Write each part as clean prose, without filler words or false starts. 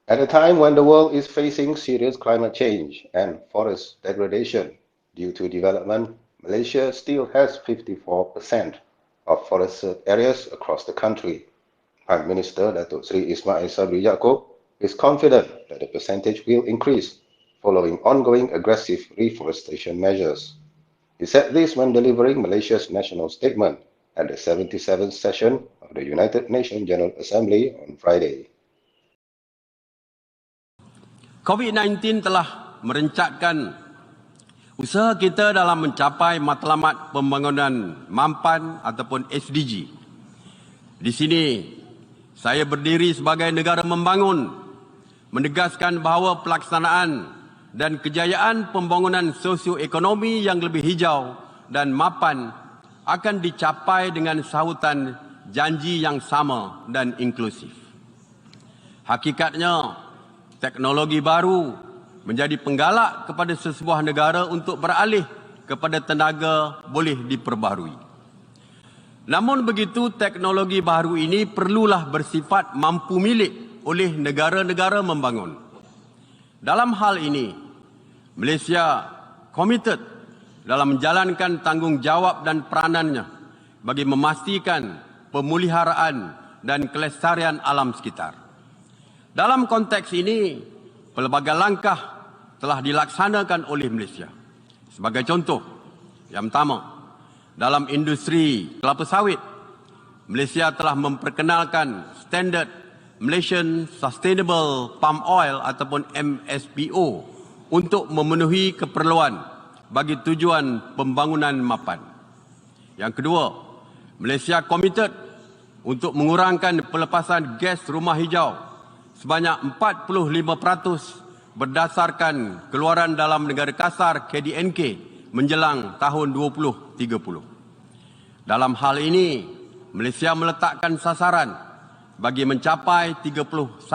At a time when the world is facing serious climate change and forest degradation due to development, Malaysia still has 54% of forested areas across the country. Prime Minister Datuk Seri Ismail Sabri Yaakob is confident that the percentage will increase following ongoing aggressive reforestation measures. He said this when delivering Malaysia's national statement at the 77th session of the United Nations General Assembly on Friday. COVID-19 telah merencatkan usaha kita dalam mencapai matlamat pembangunan mampan ataupun SDG. Di sini, saya berdiri sebagai negara membangun, menegaskan bahawa pelaksanaan dan kejayaan pembangunan sosioekonomi yang lebih hijau dan mapan akan dicapai dengan sahutan janji yang sama dan inklusif. Hakikatnya, teknologi baru menjadi penggalak kepada sesebuah negara untuk beralih kepada tenaga boleh diperbaharui. Namun begitu, teknologi baru ini perlulah bersifat mampu milik oleh negara-negara membangun. Dalam hal ini, Malaysia komited dalam menjalankan tanggungjawab dan peranannya bagi memastikan pemeliharaan dan kelestarian alam sekitar. Dalam konteks ini, pelbagai langkah telah dilaksanakan oleh Malaysia. Sebagai contoh, yang pertama, dalam industri kelapa sawit, Malaysia telah memperkenalkan standard Malaysian Sustainable Palm Oil ataupun MSPO untuk memenuhi keperluan bagi tujuan pembangunan mapan. Yang kedua, Malaysia komited untuk mengurangkan pelepasan gas rumah hijau sebanyak 45% berdasarkan keluaran dalam negara kasar KDNK menjelang tahun 2030. Dalam hal ini, Malaysia meletakkan sasaran bagi mencapai 31%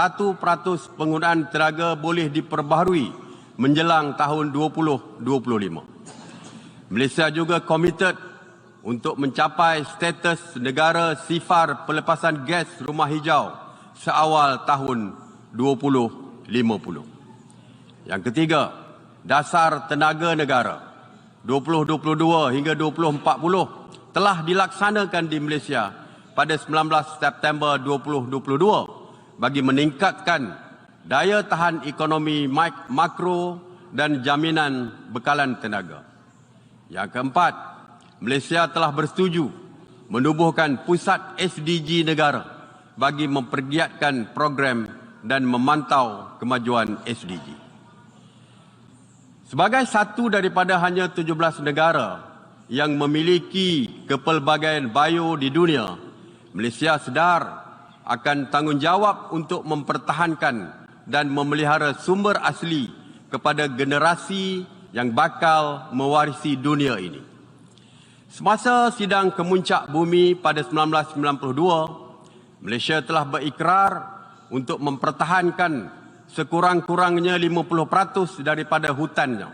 penggunaan tenaga boleh diperbaharui menjelang tahun 2025. Malaysia juga komited untuk mencapai status negara sifar pelepasan gas rumah hijau seawal tahun 2050. Yang ketiga, dasar tenaga negara 2022 hingga 2040 telah dilaksanakan di Malaysia pada 19 September 2022 bagi meningkatkan daya tahan ekonomi makro dan jaminan bekalan tenaga. Yang keempat, Malaysia telah bersetuju menubuhkan pusat SDG negara bagi mempergiatkan program dan memantau kemajuan SDG. Sebagai satu daripada hanya 17 negara yang memiliki kepelbagaian bio di dunia, Malaysia sedar akan tanggungjawab untuk mempertahankan dan memelihara sumber asli kepada generasi yang bakal mewarisi dunia ini. Semasa sidang kemuncak bumi pada 1992, Malaysia telah berikrar untuk mempertahankan sekurang-kurangnya 50% daripada hutannya.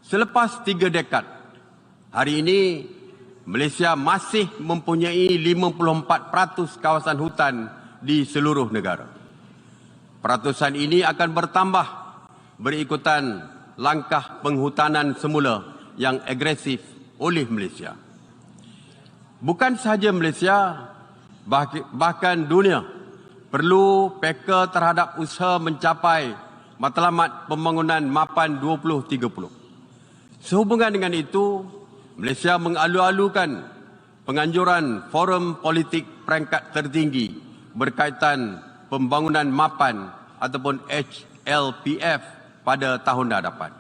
Selepas 3 dekad, hari ini Malaysia masih mempunyai 54% kawasan hutan di seluruh negara. Peratusan ini akan bertambah berikutan langkah penghutanan semula yang agresif oleh Malaysia. Bukan sahaja Malaysia, bahkan dunia perlu peka terhadap usaha mencapai matlamat pembangunan mapan 2030. Sehubungan dengan itu, Malaysia mengalu-alukan penganjuran Forum Politik Peringkat Tertinggi berkaitan pembangunan mapan ataupun HLPF pada tahun hadapan.